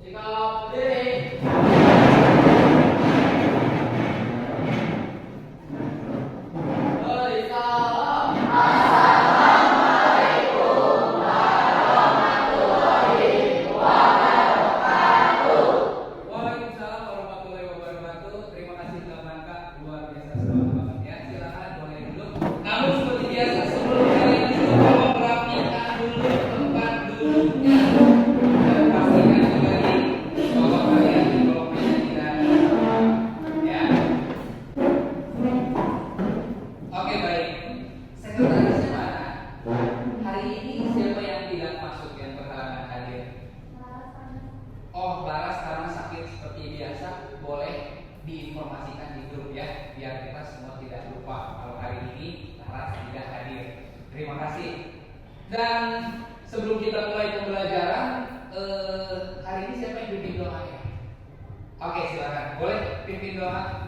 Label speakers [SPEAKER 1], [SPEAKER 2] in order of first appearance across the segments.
[SPEAKER 1] Waalaikumsalam warahmatullahi wabarakatuh. Terima kasih telah Kak, luar biasa semangat banget ya. Silakan boleh duduk. Namun seperti biasa sebelum kalian duduk, tolong rapikan dulu tempat duduknya dan pastikan kembali bahwa kalian di kolom meja tidak ada masalah. Ya. Oke baik. Sekretarisnya mana? Hari ini siapa yang tidak masuk yang berhalangan hadir? Oh, Laras karena sakit seperti biasa, boleh diinformasikan di grup ya, biar kita semua tidak lupa kalau hari ini Laras tidak hadir. Terima kasih. Dan sebelum kita mulai pembelajaran, hari ini siapa yang pimpin doa ya? Oke, silakan. Boleh pimpin doa.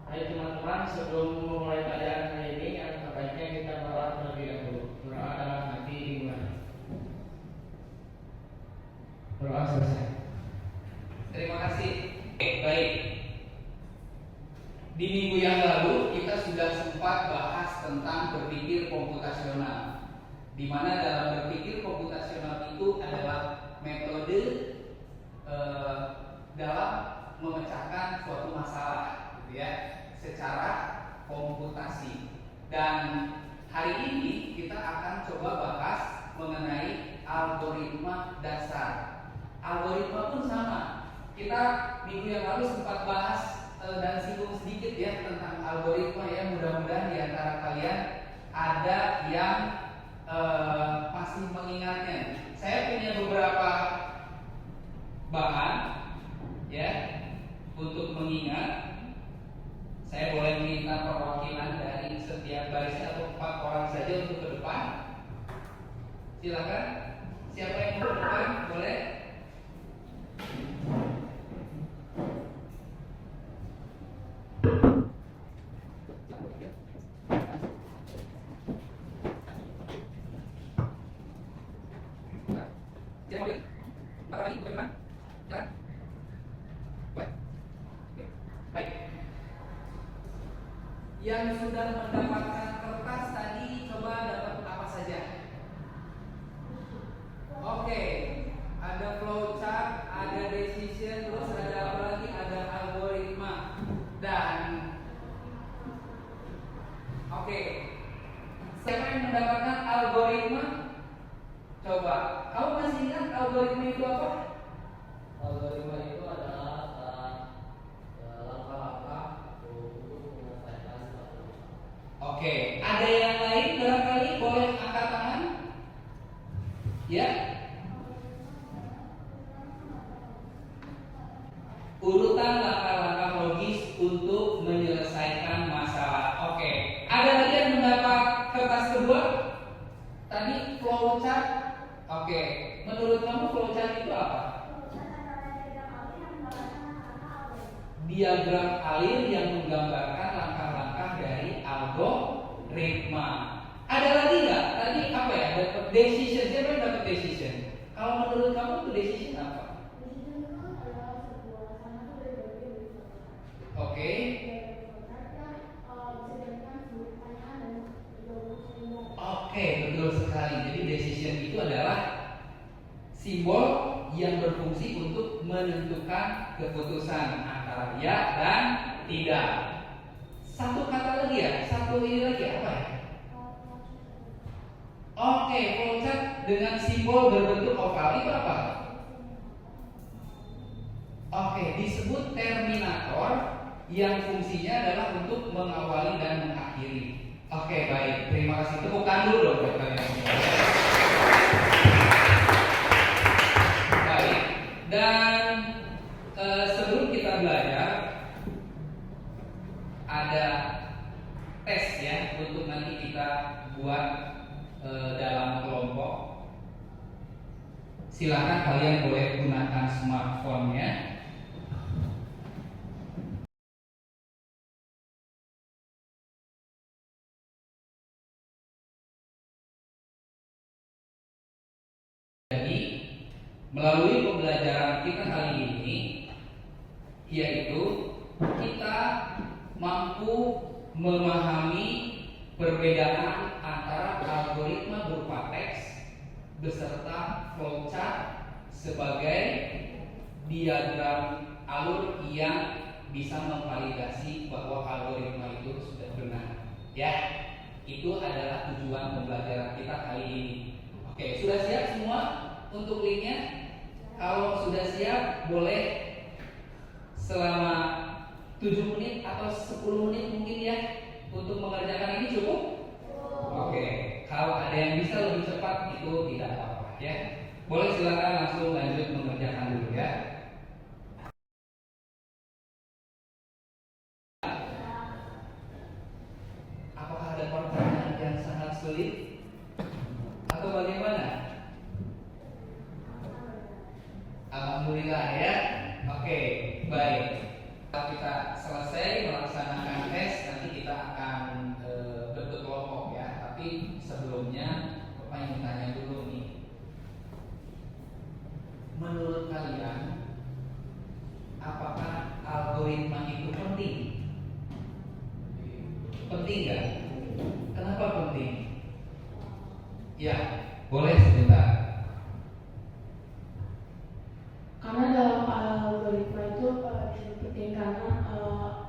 [SPEAKER 2] Ayo teman-teman, sebelum memulai pelajaran hari ini, yang terbaiknya kita berdoa terlebih dahulu. Berdoa dalam hati dimulai. Berdoa selesai.
[SPEAKER 1] Terima kasih. Oke, baik. Di minggu yang lalu kita sudah sempat bahas tentang berpikir komputasional, di mana dalam berpikir komputasional itu adalah metode dalam memecahkan suatu masalah, gitu ya, secara komputasi. Dan hari ini kita akan coba bahas mengenai algoritma dasar. Algoritma pun sama. Kita minggu yang lalu sempat bahas dan singgung sedikit ya tentang algoritma ya. Mudah-mudahan di antara kalian ada yang masih mengingatnya. Saya punya beberapa bahan ya untuk mengingat. Saya boleh minta perwakilan dari setiap barisnya atau 4 orang saja untuk ke depan. Silakan. Siapa yang mau ke depan? Boleh. Yang sudah mendapatkan kertas tadi coba dapat apa saja? Oke, ada flowchart, ada decision, terus ada apa lagi? Ada algoritma. Dan oke, siapa yang mendapatkan algoritma? Coba, kamu masih ingat algoritma itu apa?
[SPEAKER 2] Algoritma itu adalah langkah-langkah untuk menyelesaikan suatu.
[SPEAKER 1] Oke, ada yang lain barangkali boleh angkat tangan? Ya. Urutan langkah-langkah logis untuk menyelesaikan masalah. Oke, ada lagi yang mendapat kertas kedua? Tadi flowchart. Oke, menurut kamu flowchart itu apa? Diagram alir yang menggambarkan langkah-langkah dari algoritma. Ada lagi nggak? Tadi apa ya? Dapat decision. Siapa yang dapat decision? Kalau menurut kamu itu decision apa? Oke. Oke, betul sekali. Jadi decision itu adalah simbol yang berfungsi untuk menentukan keputusan antara ya dan tidak. Satu kata lagi ya, satu ini lagi apa ya? Oke, flowchart dengan simbol berbentuk oval itu apa? Oke, disebut terminator yang fungsinya adalah untuk mengawali dan mengakhiri. Oke, baik. Terima kasih. Tepukan dulu dong buat kalian semua. Baik. Dan sebelum kita belajar ada tes ya untuk nanti kita buat dalam kelompok. Silakan kalian boleh gunakan smartphone-nya. melalui pembelajaran kita kali ini, yaitu kita mampu memahami perbedaan antara algoritma berupa teks beserta flowchart sebagai diagram alur yang bisa memvalidasi bahwa algoritma itu sudah benar. Ya, itu adalah tujuan pembelajaran kita kali ini. Oke, sudah siap semua untuk linknya? Kalau sudah siap, boleh selama 7 menit atau 10 menit mungkin ya untuk mengerjakan ini cukup? Oke, kalau ada yang bisa lebih cepat itu tidak apa-apa ya. Boleh silakan langsung lanjut mengerjakan dulu ya. Apakah ada pertanyaan yang sangat sulit atau bagaimana? Alhamdulillah ya. Oke, baik. Kita selesai melaksanakan tes, nanti kita akan bentuk kelompok ya. Tapi sebelumnya Bapak ingin tanya dulu nih. Menurut kalian, apakah algoritma itu penting? Penting nggak? Kenapa penting? Ya, boleh sebentar.
[SPEAKER 3] Karena dalam algoritma itu disebut penting karena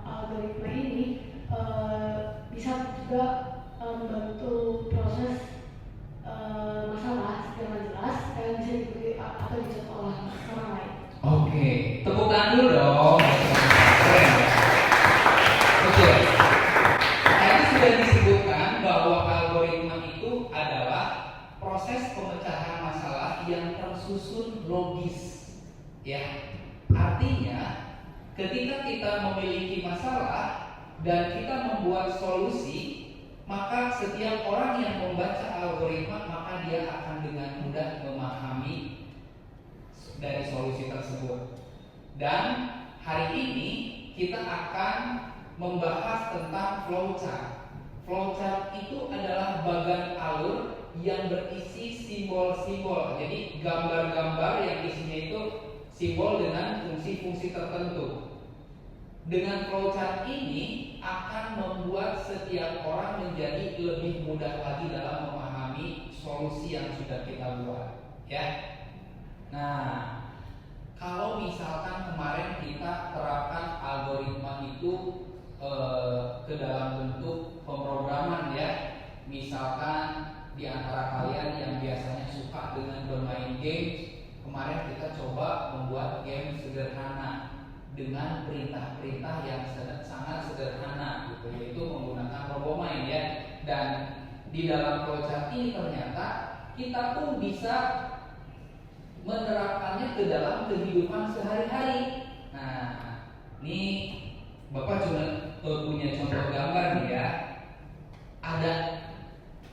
[SPEAKER 3] algoritma ini bisa juga membantu proses masalah dengan jelas dan bisa diikuti atau dicontoh oleh orang lain.
[SPEAKER 1] Oke, tepuk tangan dulu dong. Keren. Betul. Tadi sudah disebutkan bahwa algoritma itu adalah proses pemecahan masalah yang tersusun logis. Ya, artinya ketika kita memiliki masalah dan kita membuat solusi, maka setiap orang yang membaca algoritma maka dia akan dengan mudah memahami dari solusi tersebut. Dan hari ini kita akan membahas tentang flowchart. Flowchart itu adalah bagan alur yang berisi simbol-simbol. Jadi gambar-gambar yang isinya itu simbol dengan fungsi-fungsi tertentu. Dengan flowchart ini akan membuat setiap orang menjadi lebih mudah lagi dalam memahami solusi yang sudah kita buat, ya. Nah, kalau misalkan kemarin kita terapkan algoritma itu ke dalam bentuk pemrograman ya, misalkan di antara kalian yang biasanya suka dengan bermain game, kemarin kita coba membuat game sederhana dengan perintah-perintah yang sangat sederhana gitu, yaitu menggunakan RoboMind ya. Dan di dalam flowchart ini ternyata kita pun bisa menerapkannya ke dalam kehidupan sehari-hari. Nah, ini Bapak cuma punya contoh gambar nih ya. Ada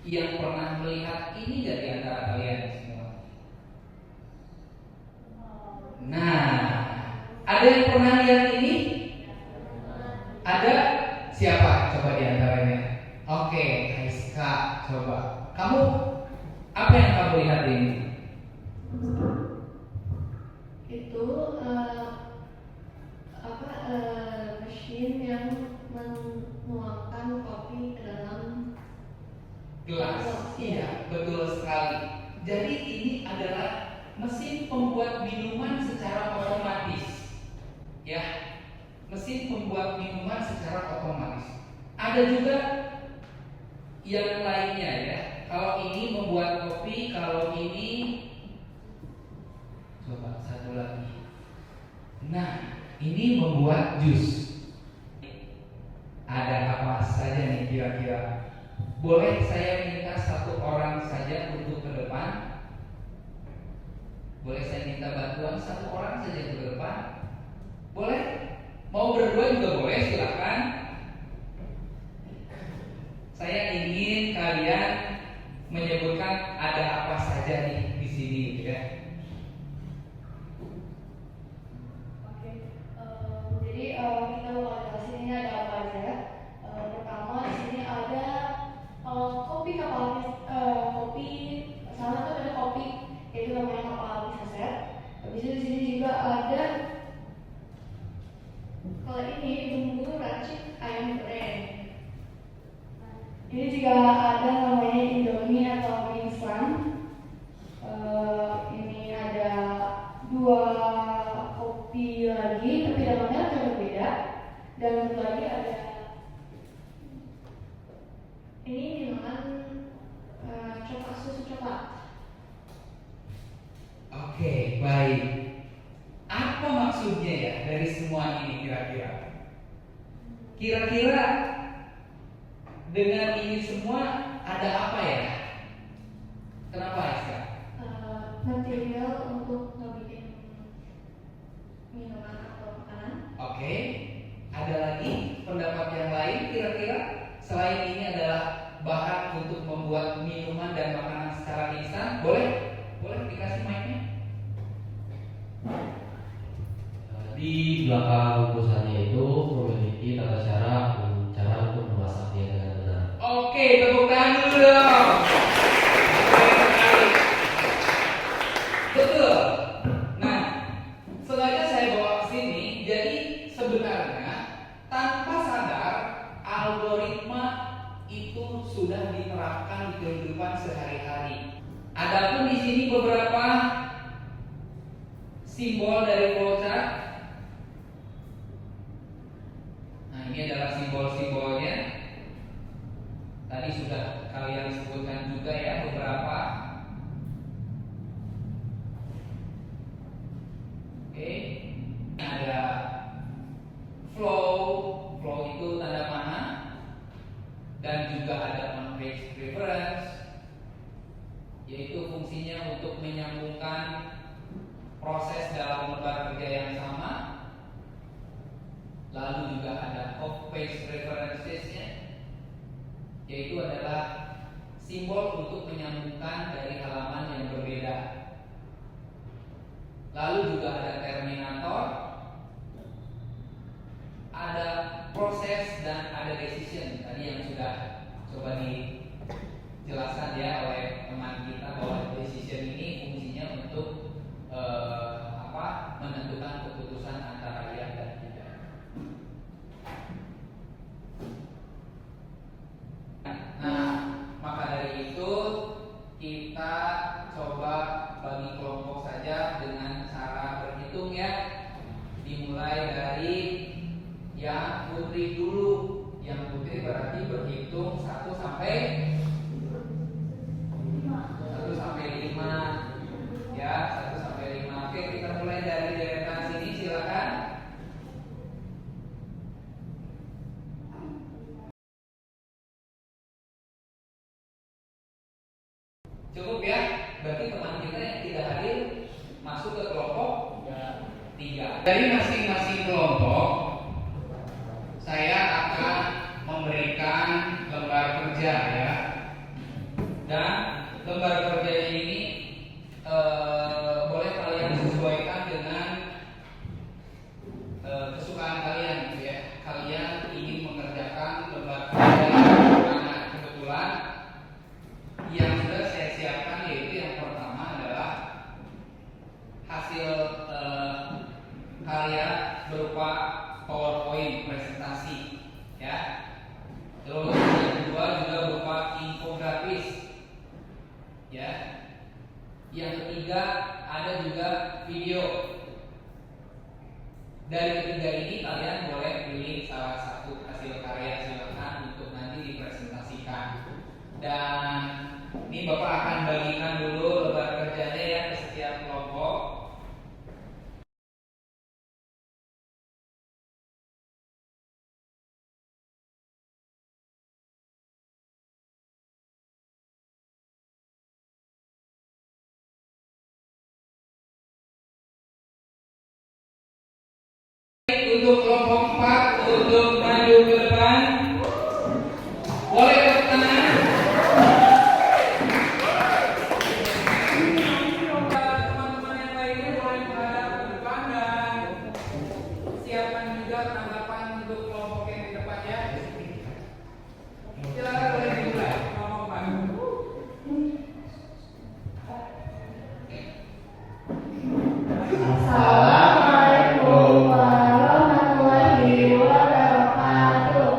[SPEAKER 1] yang pernah melihat ini dari antara kalian semua? Nah, ada yang pernah lihat ini? Ada? Siapa? Coba di antaranya. Oke, Aiska, coba. Kamu apa yang kamu lihat ini?
[SPEAKER 3] Itu mesin yang menuangkan kopi ke dalam
[SPEAKER 1] Gelas. Iya, betul sekali. Jadi ini adalah mesin pembuat minuman secara otomatis. Ya, mesin pembuat minuman secara otomatis. Ada juga yang lainnya ya. Kalau ini membuat kopi, kalau ini coba satu lagi. Nah, ini membuat jus. Ada apa saja nih kira-kira? Boleh saya minta satu orang saja untuk ke depan? Boleh saya minta bantuan satu orang saja ke depan? Boleh? Mau berdua juga boleh, silakan. Saya ingin kalian menyebutkan ada apa saja nih di sini, ya.
[SPEAKER 3] Oke, jadi kita mau jelasin ini ada apa aja. Pertama di sini ada kopi kapal kopi, salah satu ada kopi, itu namanya kapal saset. lagi, tapi dalam merek yang berbeda. Dan satu lagi ada ini minuman coklat, susu coklat.
[SPEAKER 1] Oke, baik. Apa maksudnya ya dari semua ini kira-kira? Kira-kira dengan ini semua ada apa ya? Kenapa Aisyah?
[SPEAKER 3] Material untuk ngebikin minuman atau makanan.
[SPEAKER 1] Oke. Ada lagi pendapat yang lain kira-kira? Selain ini adalah bahan untuk membuat minuman dan makanan secara instan, boleh? Boleh dikasih mic-nya?
[SPEAKER 4] Di belakang bungkusannya itu memiliki tata cara untuk memasaknya dengan benar.
[SPEAKER 1] Oke, tepuk tangan dulu dong. Keren sekali. Betul. Nah, sengaja saya bawa ke sini. Jadi sebenarnya tanpa sadar algoritma itu sudah diterapkan di kehidupan sehari-hari. Adapun di sini beberapa simbol dari flowchart. Nah, ini adalah simbol-simbolnya. Tadi sudah kalian sebutkan juga ya beberapa. Oke. Ada flow, flow itu tanda panah, dan juga ada on page reference, yaitu fungsinya untuk menyambungkan proses dalam lembar kerja yang sama. Lalu juga ada off page references-nya, yaitu adalah simbol untuk menyambungkan dari halaman yang berbeda. Lalu juga ada terminator, ada proses, dan ada decision. Tadi yang sudah coba dijelaskan ya oleh teman kita bahwa decision ini fungsinya untuk menentukan keputusan antara ya dan tidak. Nah, maka dari itu kita coba bagi kelompok saja dengan cara berhitung ya. Dimulai dari yang putri dulu. Yang putri berarti berhitung 1 sampai 5 ya, 1 sampai 5. Oke, kita mulai dari deretan sini, silakan. Cukup ya, berarti teman kita yang tidak hadir masuk ke kelompok 3. Dari masing-masing kelompok saya akan memberikan lembar kerja ya. Dan lembar kerja ini boleh kalian sesuaikan dengan kesukaan kalian gitu ya. Kalian ingin mengerjakan lembar kerja mana? Kebetulan yang sudah saya siapkan yaitu yang pertama adalah hasil karya berupa PowerPoint presentasi ya. Terus yang kedua juga berupa infografis ya. Yang ketiga ada juga video. Dari ketiga ini kalian boleh pilih salah satu hasil karya, silakan untuk nanti dipresentasikan. Dan ini Bapak akan bagikan dulu lembar kerjanya ya ke setiap kelompok. Untuk kelompok 4 untuk maju ke depan. Boleh tepuk tangan. Teman-teman yang lainnya boleh menghadap ke depan dan siapkan juga tanggapan untuk kelompok yang di depan ya. Silakan boleh dimulai kelompok 4.
[SPEAKER 3] Assalamualaikum warahmatullahi wabarakatuh.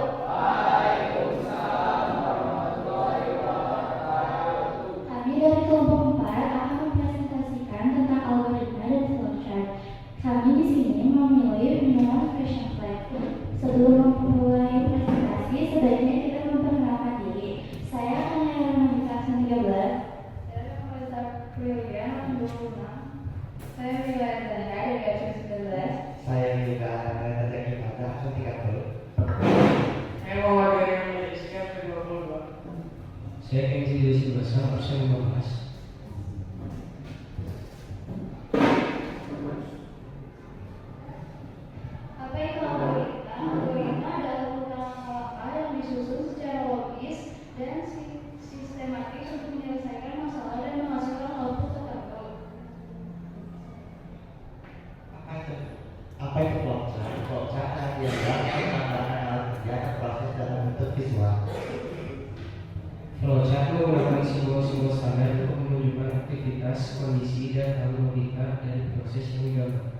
[SPEAKER 3] Kami dari kelompok 4 akan mempresentasikan tentang algoritma dan flowchart. Kami di sini memilih
[SPEAKER 2] besar harusnya 15.
[SPEAKER 3] Apa itu algoritma? Algoritma adalah urutan langkah-langkah yang disusun secara logis dan sistematis untuk menyelesaikan masalah dan menghasilkan output tertentu.
[SPEAKER 5] Apa itu flowchart? Flowchart adalah diagram yang menggambarkan alat kerja dan proses dalam bentuk visual.
[SPEAKER 2] Flowchart menggunakan simbol-simbol standar untuk menunjukkan aktivitas, kondisi, dan hal logika dari proses yang digambar.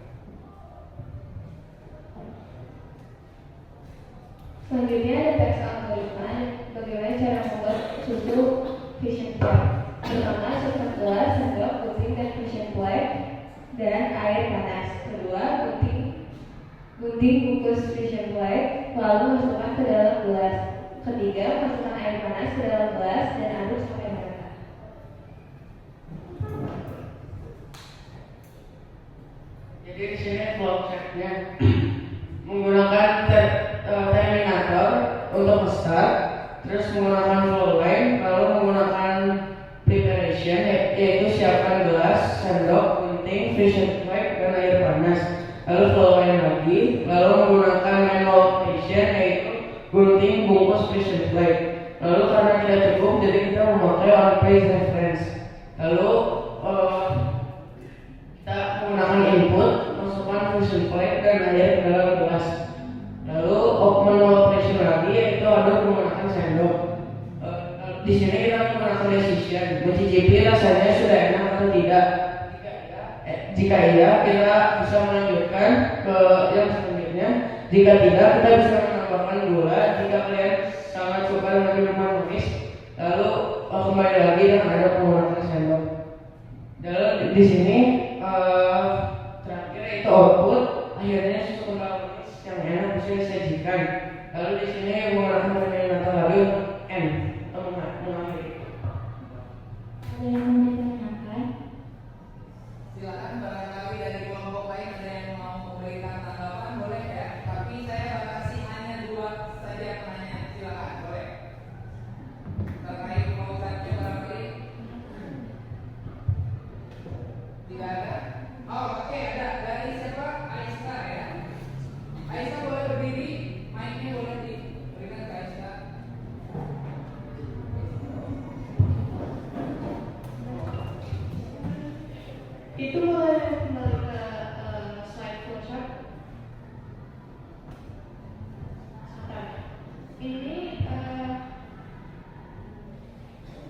[SPEAKER 3] Selanjutnya ada teks algoritma, bagaimana cara membuat susu fission plate. Pertama, susun gelas, sendok, gunting, dan fission plate dan air panas. Kedua, gunting bungkus fission plate, lalu masukkan ke dalam gelas. Ketiga, masukkan air panas ke dalam gelas dan aduk sampai merata.
[SPEAKER 2] Jadi di sini flowchartnya menggunakan terminator untuk start, terus menggunakan flow line, lalu menggunakan preparation yaitu siapkan gelas, sendok, gunting, fission plate, dan air panas. Lalu flow line lagi, lalu menggunakan manual operation yaitu gunting, bungkus, fission plate. Lalu karena tidak cukup, jadi kita memakai on page reference. Lalu kita menggunakan input, masukkan fission plate dan air ke dalam gelas. Lalu manual operation lagi yaitu aduk menggunakan sendok. Di sini kita menggunakan decision, mencicipi rasanya sudah enak atau tidak. Jika iya, kita bisa melanjutkan ke yang selanjutnya. Jika tidak, kita bisa menambahkan gula. Jika kalian sangat suka dengan minuman manis, lalu kembali lagi dan ada menggunakan sendok. Lalu di sini terakhir itu output, akhirnya susu kental manis yang enak bisa disajikan. Lalu di sini menggunakan terminator lagi untuk N atau mengakhiri.
[SPEAKER 3] Ada yang mau ditanyakan?
[SPEAKER 1] Silakan barangkali dari kelompok lain ada yang mau memberikan tanggapan, boleh ya. Tapi saya batasi hanya 2 saja penanya. Silakan, boleh. Terkait proposal barangkali tidak ada. Oh, oke, ada dari siapa? Aisyah ya. Aisyah boleh berdiri, mic-nya boleh diberikan ke Aisyah.
[SPEAKER 3] Itu boleh kembali ke slide flowchart. Sebentar. Ini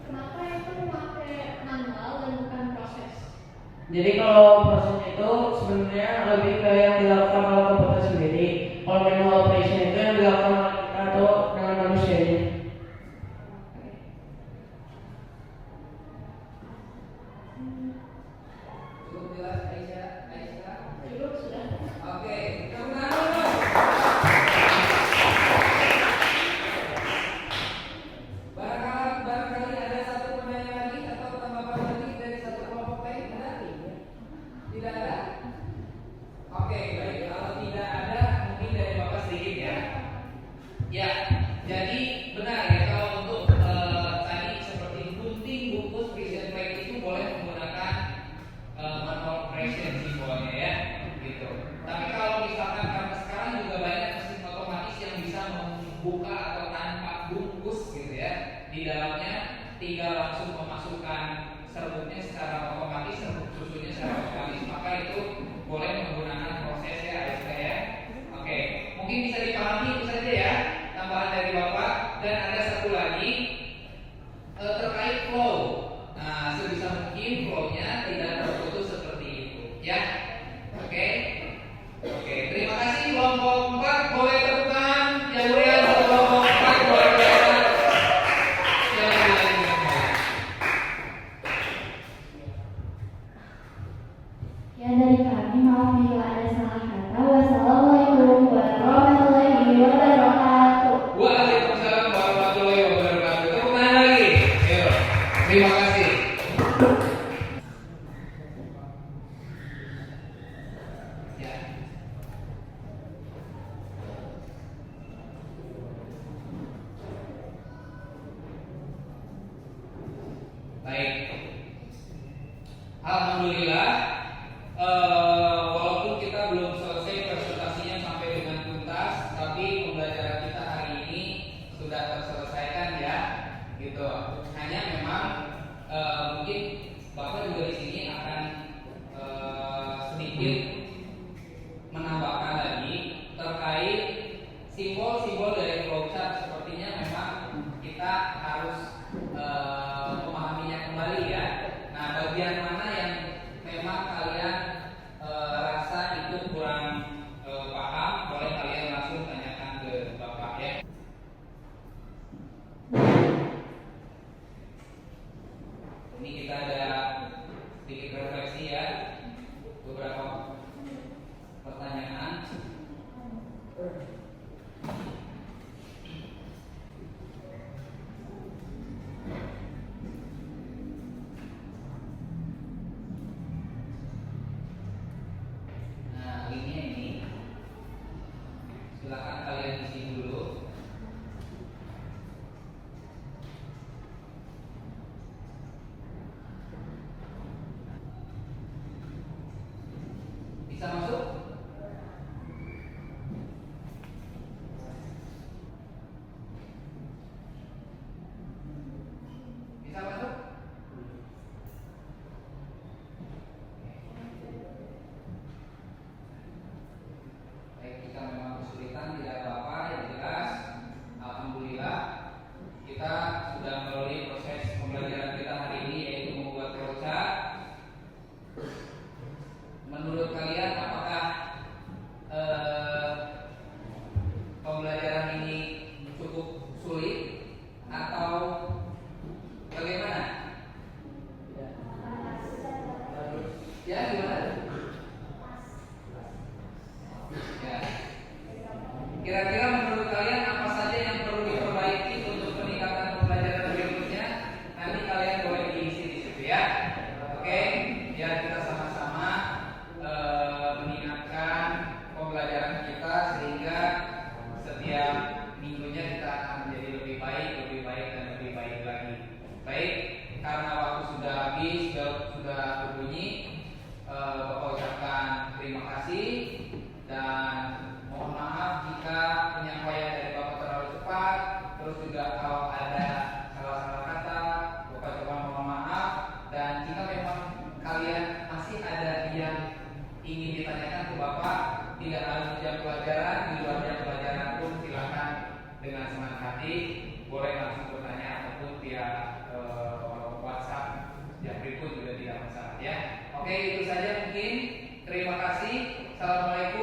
[SPEAKER 3] kenapa itu memakai manual dan bukan proses?
[SPEAKER 2] Jadi kalau proses itu sebenarnya lebih ke yang dilakukan oleh komputer sendiri. Kalau manual operation itu yang dilakukan oleh kita atau dengan manusianya.
[SPEAKER 1] Cukup jelas Aisyah?
[SPEAKER 3] Cukup sudah.
[SPEAKER 1] Oke, tepuk tangan dulu. Barangkali ada satu penanya lagi atau tambahan lagi dari satu kelompok lain? Ada? Tidak ada? Oke, baik. Kalau tidak ada, mungkin dari Bapak sedikit ya. Ya, jadi benar ya kalau untuk tadi seperti gunting, bungkus, fission plate itu boleh menggunakan manual operation simbolnya ya, gitu. Tapi kalau misalkan karena sekarang juga banyak mesin otomatis yang bisa membuka atau tanpa bungkus gitu ya, di dalamnya tinggal langsung memasukkan serbuknya secara otomatis, serbuk susunya secara otomatis, maka itu boleh menggunakan proses ya ya. Oke, mungkin bisa dipahami itu saja ya tambahan dari Bapak. Dan ada satu lagi terkait flow. Nah, sebisa mungkin flow-nya tidak terputus seperti itu ya. Oke. Oke, terima kasih kelompok 4. Boleh tepuk tangan yang mulia untuk kelompok 4. Boleh tepuk tangan. Silakan. Alhamdulillah, walaupun kita belum selesai presentasinya sampai dengan tuntas, tapi pembelajaran kita hari ini sudah terselesaikan ya, gitu. Hanya memang mungkin Bapak juga di sini akan sedikit menambahkan lagi terkait simbol-simbol dari flowchart. Sepertinya memang kita harus memahaminya kembali ya. Nah, bagian mana yang memang kalian rasa itu kurang paham, boleh kalian langsung tanyakan ke Bapak ya. Ini kita ada sedikit refleksi ya, beberapa pertanyaan. Nah, ini silakan kalian isi dulu. Bisa masuk? Bisa masuk? Baik, jika memang kesulitan tidak apa-apa. Yang jelas, alhamdulillah kita sudah melalui proses pembelajaran kita hari ini, yaitu membuat flowchart. Menurut kalian apakah pembelajaran ini cukup sulit atau bagaimana? Ya, gimana? Ya. Kira-kira menurut kalian apa saja yang perlu diperbaiki untuk peningkatan pembelajaran berikutnya? Nanti kalian boleh diisi di situ ya. Oke, biar kita sama-sama mengingatkan pembelajaran kita sehingga setiap minggunya kita akan menjadi lebih baik dan lebih baik lagi. Baik, karena waktu sudah habis, sudah berbunyi, Bapak ucapkan terima kasih dan mohon maaf jika penyampaian dari Bapak terlalu cepat. Terus juga kalau ada salah-salah kata, Bapak coba mohon maaf. Dan jika memang kalian masih ada yang ingin ditanyakan ke Bapak, tidak harus di jam pelajaran, di luar jam pelajaran pun silakan dengan senang hati boleh langsung bertanya ataupun via WhatsApp yang berikut juga tidak masalah ya. Oke, itu saja mungkin. Terima kasih. Assalamualaikum.